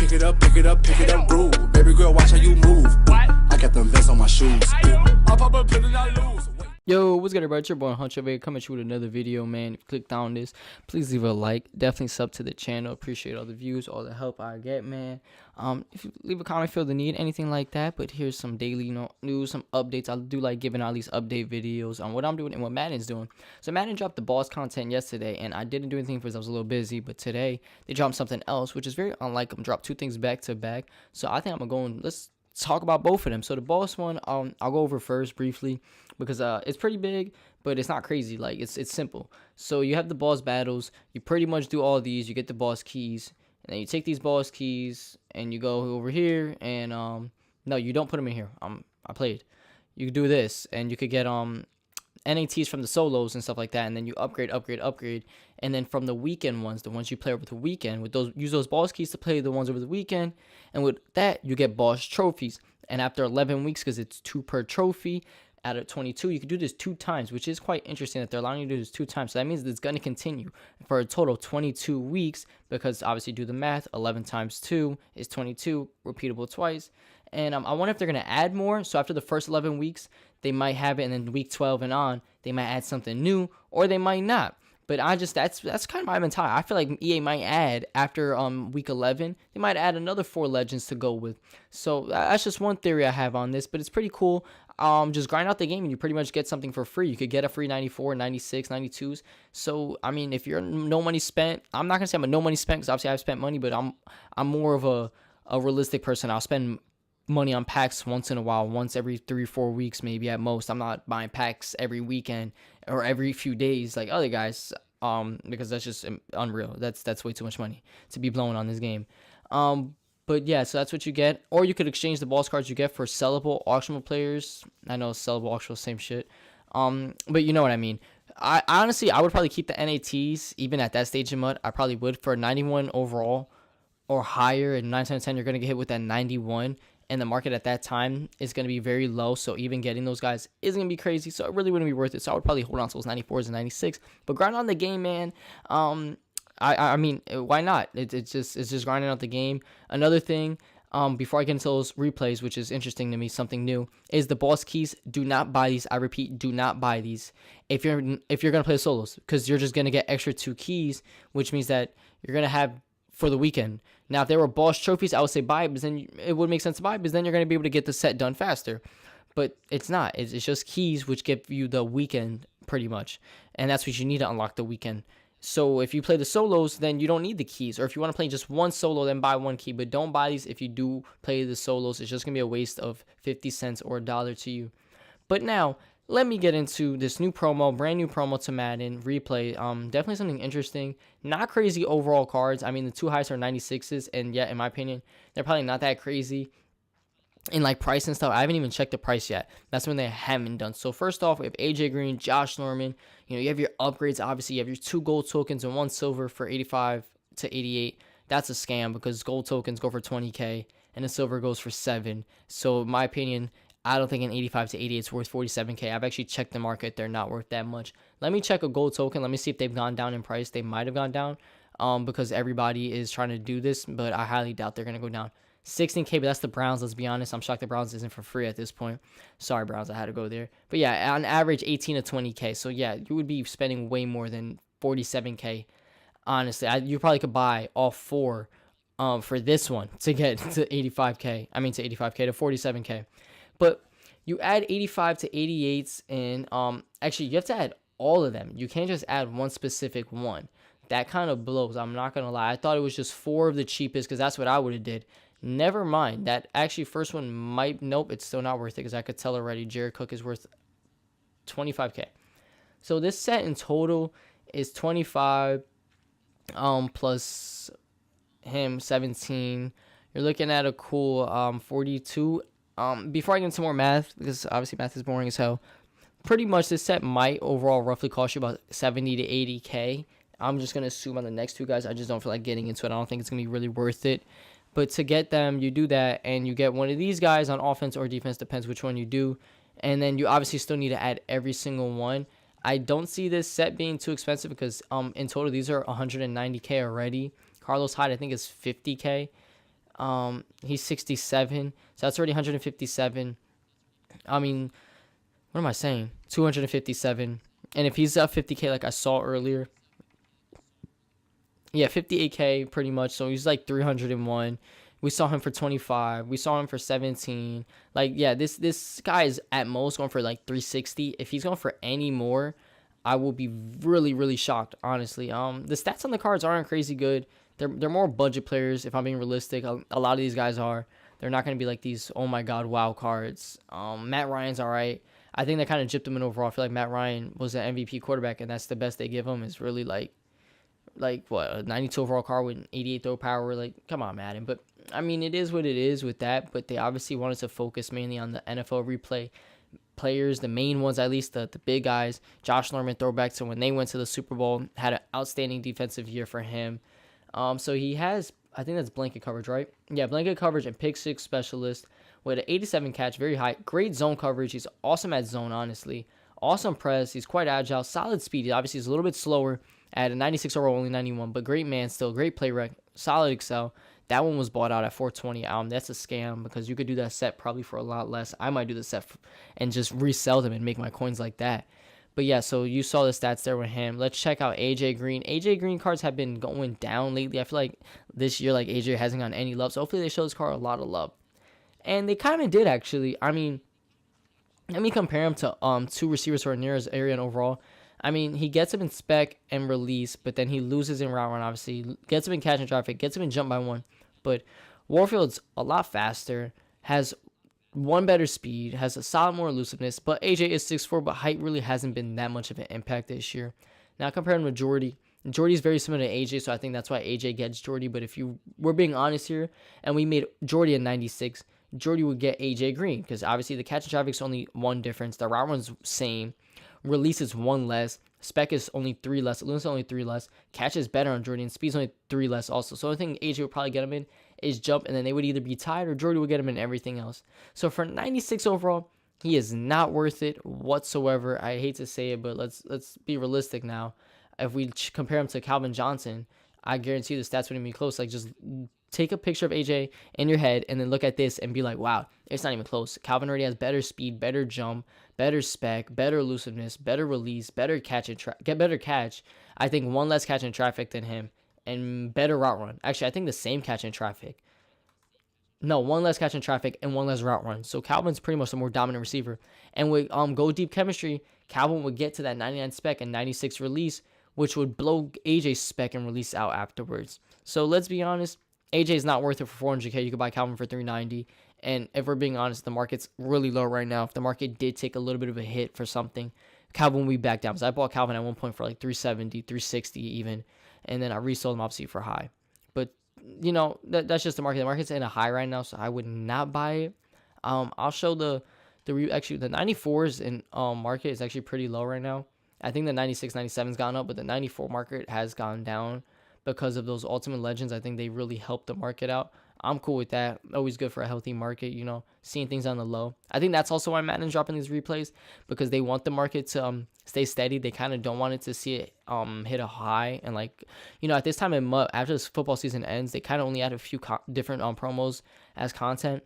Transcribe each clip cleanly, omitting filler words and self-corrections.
pick it up, pick it up, pick it up, groove. Baby girl, watch how you move. I got them vents on my shoes. I'll pop up, put it out loose. Yo, what's good, everybody? It's your boy Huncho Bay coming at you with another video, man. If you clicked on this, please leave a like. Definitely sub to the channel. Appreciate all the views, all the help I get, man. If you leave a comment, feel the need, anything like that. But here's some daily news, some updates. I do like giving out these update videos on what I'm doing and what Madden's doing. So Madden dropped the boss content yesterday, and I didn't do anything because I was a little busy. But today they dropped something else, which is very unlike them. Dropped two things back to back. So I think I'm gonna go and let's talk about both of them. So the boss one, I'll go over first briefly because it's pretty big, but it's not crazy. Like it's simple. So you have the boss battles. You pretty much do all these. You get the boss keys, and then you take these boss keys and you go over here and no, you don't put them in here. I played. You do this and you could get NATs from the solos and stuff like that, and then you upgrade, and then from the weekend ones, the ones you play over the weekend, with those, use those boss keys to play the ones over the weekend, and with that you get boss trophies. And after 11 weeks, because it's 2 per trophy out of 22, you can do this 2 times, which is quite interesting that they're allowing you to do this 2 times. So that means it's going to continue for a total of 22 weeks, because obviously do the math, 11 times 2 is 22, repeatable twice. And I wonder if they're going to add more. So after the first 11 weeks, they might have it, and then week 12 and on, they might add something new, or they might not. But that's kind of my mentality. I feel like EA might add after week 11, they might add another 4 legends to go with. So that's just one theory I have on this, but it's pretty cool. Just grind out the game and you pretty much get something for free. You could get a free 94, 96, 92s. So I mean, if you're no money spent, I'm not gonna say I'm a no money spent because obviously I've spent money, but I'm more of a realistic person. I'll spend money on packs once in a while, once every 3-4 weeks maybe at most. I'm not buying packs every weekend or every few days like other guys, because that's just unreal. That's way too much money to be blowing on this game. But yeah, so that's what you get. Or you could exchange the boss cards you get for sellable auctionable players. I know sellable auctionable, same shit. But you know what I mean. I honestly, I would probably keep the NATs even at that stage of MUT. I probably would for 91 overall or higher, and 9 times 10 you're gonna get hit with that 91. And the market at that time is going to be very low, so even getting those guys isn't going to be crazy, so it really wouldn't be worth it. So I would probably hold on to those 94s and 96, but grind on the game, man. I mean, why not? It's just grinding out the game. Another thing, before I get into those replays, which is interesting to me, something new, is the boss keys. Do not buy these. I repeat, do not buy these if you're gonna play the solos, because you're just gonna get extra 2 keys, which means that you're gonna have for the weekend. Now, if there were boss trophies, I would say buy it, because then it would make sense to buy it, because then you're going to be able to get the set done faster. But it's not. It's just keys, which give you the weekend pretty much. And that's what you need to unlock the weekend. So if you play the solos, then you don't need the keys. Or if you want to play just one solo, then buy 1 key. But don't buy these if you do play the solos. It's just going to be a waste of 50 cents or $1 to you. But now, let me get into this new promo, brand new promo to Madden replay. Definitely something interesting. Not crazy overall cards. I mean, the 2 highest are 96s, and yet, in my opinion, they're probably not that crazy in like price and stuff. I haven't even checked the price yet. That's when they haven't done. So first off, we have AJ Green, Josh Norman. You have your upgrades. Obviously, you have your 2 gold tokens and 1 silver for 85 to 88. That's a scam because gold tokens go for 20K and the silver goes for 7. So in my opinion, I don't think an 85 to 88 is worth 47K. I've actually checked the market. They're not worth that much. Let me check a gold token. Let me see if they've gone down in price. They might have gone down because everybody is trying to do this, but I highly doubt they're going to go down. 16K, but that's the Browns, let's be honest. I'm shocked the Browns isn't for free at this point. Sorry, Browns, I had to go there. But yeah, on average, 18 to 20K. So yeah, you would be spending way more than 47K. Honestly, you probably could buy all 4 for this one to get to 85K. I mean, to 85K to 47K. But you add 85 to 88s, and actually you have to add all of them. You can't just add one specific one. That kind of blows. I'm not gonna lie. I thought it was just 4 of the cheapest, because that's what I would have did. Never mind. That actually first one might, nope, it's still not worth it, because I could tell already Jared Cook is worth 25K. So this set in total is 25 plus him 17. You're looking at a cool 42. Before I get into more math, because obviously math is boring as hell, pretty much this set might overall roughly cost you about 70 to 80K. I'm just going to assume on the next 2 guys. I just don't feel like getting into it. I don't think it's going to be really worth it. But to get them, you do that, and you get one of these guys on offense or defense, depends which one you do. And then you obviously still need to add every single one. I don't see this set being too expensive, because in total these are 190K already. Carlos Hyde, I think, is 50K. He's 67, so that's already 157. I mean, what am I saying? 257. And if he's up 50K like I saw earlier, yeah, 58K pretty much. So he's like 301. We saw him for 25. We saw him for 17. Like, yeah, this guy is at most going for like 360. If he's going for any more, I will be really, really shocked, honestly. The stats on the cards aren't crazy good. They're more budget players, if I'm being realistic. A lot of these guys are. They're not going to be like these, oh my God, wow cards. Matt Ryan's all right. I think they kind of gypped him in overall. I feel like Matt Ryan was an MVP quarterback, and that's the best they give him is really like what, a 92 overall card with 88 throw power. Like, come on, Madden. But I mean, it is what it is with that. But they obviously wanted to focus mainly on the NFL replay players, the main ones, at least the big guys. Josh Norman throwback to when they went to the Super Bowl, had an outstanding defensive year for him. So he has, I think that's blanket coverage, right? Yeah, blanket coverage and pick six specialist with an 87 catch, very high, great zone coverage. He's awesome at zone, honestly. Awesome press. He's quite agile, solid speed. He obviously is a little bit slower at a 96 overall, only 91, but great man still, great play rec, solid excel. That one was bought out at 420. That's a scam because you could do that set probably for a lot less. I might do the set and just resell them and make my coins like that. But yeah, so you saw the stats there with him. Let's check out AJ Green. AJ Green cards have been going down lately. I feel like this year, like AJ hasn't gotten any love. So hopefully they show this card a lot of love. And they kind of did, actually. I mean, let me compare him to two receivers who are near his area and overall. I mean, he gets him in spec and release, but then he loses in route run, obviously. Gets him in catch and traffic, gets him in jump by one. But Warfield's a lot faster, has one better speed, has a solid more elusiveness, but AJ is 6'4", but height really hasn't been that much of an impact this year. Now comparing him to Jordy, Jordy's very similar to AJ, so I think that's why AJ gets Jordy. But if we're being honest here, and we made Jordy a 96, Jordy would get AJ Green, because obviously the catch and traffic's only one difference, the route run's same, release is one less, spec is only 3 less, elusiveness is only 3 less, catch is better on Jordy, and speed's only 3 less also. So the only thing AJ would probably get him in is jump, and then they would either be tied or Jordy would get him in everything else. So for 96 overall, he is not worth it whatsoever. I hate to say it, but let's be realistic now. If we compare him to Calvin Johnson, I guarantee you the stats wouldn't be close. Like, just take a picture of AJ in your head and then look at this and be like, wow, it's not even close. Calvin already has better speed, better jump, better spec, better elusiveness, better release, better catch and get better catch. I think one less catch in traffic than him, and better route run. Actually, I think the same catch in traffic. No, one less catch in traffic and one less route run. So Calvin's pretty much the more dominant receiver. And with go deep chemistry, Calvin would get to that 99 spec and 96 release, which would blow AJ's spec and release out afterwards. So let's be honest, AJ is not worth it for 400K. You could buy Calvin for 390. And if we're being honest, the market's really low right now. If the market did take a little bit of a hit for something, Calvin will be back down. Because I bought Calvin at one point for like 370, 360 even. And then I resold him obviously for high. But, you know, that's just the market. The market's in a high right now, so I would not buy it. I'll show the 94s in market is actually pretty low right now. I think the 96, 97's gone up, but the 94 market has gone down because of those Ultimate Legends. I think they really helped the market out. I'm cool with that. Always good for a healthy market, you know, seeing things on the low. I think that's also why Madden's dropping these replays, because they want the market to stay steady. They kind of don't want it to see it hit a high. And, like, you know, at this time in after this football season ends, they kind of only add a few different promos as content.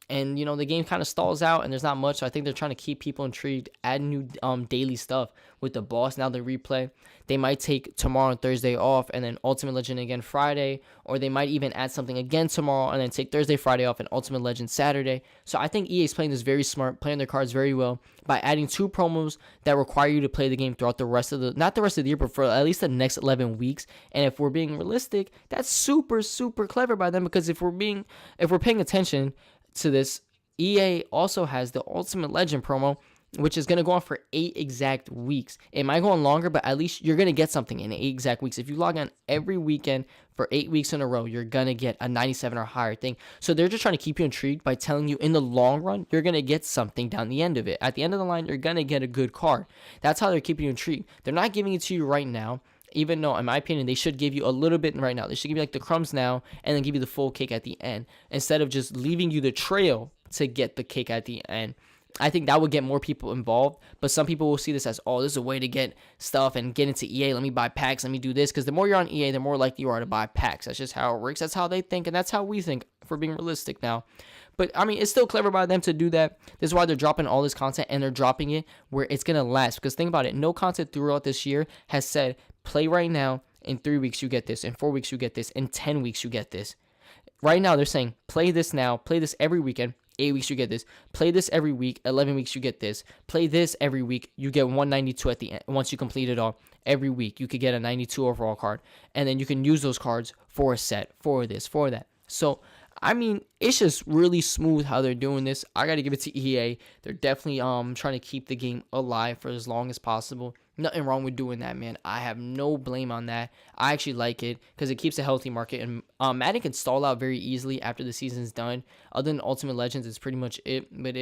And, you know, the game kind of stalls out and there's not much. So I think they're trying to keep people intrigued, add new daily stuff with the boss. Now they replay. They might take tomorrow and Thursday off and then Ultimate Legend again Friday. Or they might even add something again tomorrow and then take Thursday, Friday off and Ultimate Legend Saturday. So I think EA's playing this very smart, playing their cards very well by adding 2 promos that require you to play the game throughout the rest of the, not the rest of the year, but for at least the next 11 weeks. And if we're being realistic, that's super, super clever by them, because if we're paying attention to this, EA also has the Ultimate Legend promo, which is going to go on for 8 exact weeks. It might go on longer, but at least you're going to get something in 8 exact weeks. If you log on every weekend for 8 weeks in a row, you're going to get a 97 or higher thing. So they're just trying to keep you intrigued by telling you in the long run, you're going to get something down the end of it. At the end of the line, you're going to get a good card. That's how they're keeping you intrigued. They're not giving it to you right now. Even though, in my opinion, they should give you a little bit right now. They should give you like the crumbs now and then give you the full cake at the end, instead of just leaving you the trail to get the cake at the end. I think that would get more people involved, but some people will see this as, oh, this is a way to get stuff and get into EA. Let me buy packs. Let me do this. Because the more you're on EA, the more likely you are to buy packs. That's just how it works. That's how they think, and that's how we think for being realistic now. But, I mean, it's still clever by them to do that. This is why they're dropping all this content, and they're dropping it where it's going to last. Because think about it. No content throughout this year has said, play right now. In 3 weeks, you get this. In 4 weeks, you get this. In 10 weeks, you get this. Right now, they're saying, play this now. Play this every weekend. 8 weeks, you get this. Play this every week. 11 weeks, you get this. Play this every week. You get 192 at the end. Once you complete it all, every week, you could get a 92 overall card. And then you can use those cards for a set, for this, for that. So, I mean, it's just really smooth how they're doing this. I got to give it to EA. They're definitely trying to keep the game alive for as long as possible. Nothing wrong with doing that, man. I have no blame on that. I actually like it because it keeps a healthy market. And Madden can stall out very easily after the season's done. Other than Ultimate Legends, it's pretty much it. But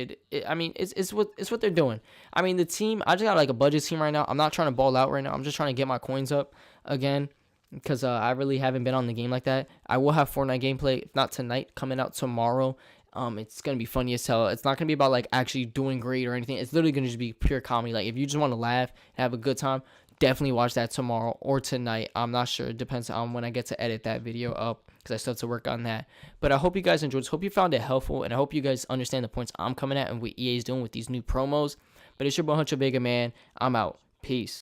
I mean, it's what they're doing. I mean, the team, I just got like a budget team right now. I'm not trying to ball out right now. I'm just trying to get my coins up again. Because I really haven't been on the game like that. I will have Fortnite gameplay, if not tonight, coming out tomorrow. It's going to be funny as hell. It's not going to be about, like, actually doing great or anything. It's literally going to just be pure comedy. Like, if you just want to laugh and have a good time, definitely watch that tomorrow or tonight. I'm not sure. It depends on when I get to edit that video up because I still have to work on that. But I hope you guys enjoyed this. Hope you found it helpful, and I hope you guys understand the points I'm coming at and what EA is doing with these new promos. But it's your boy, Huncho Vega, man. I'm out. Peace.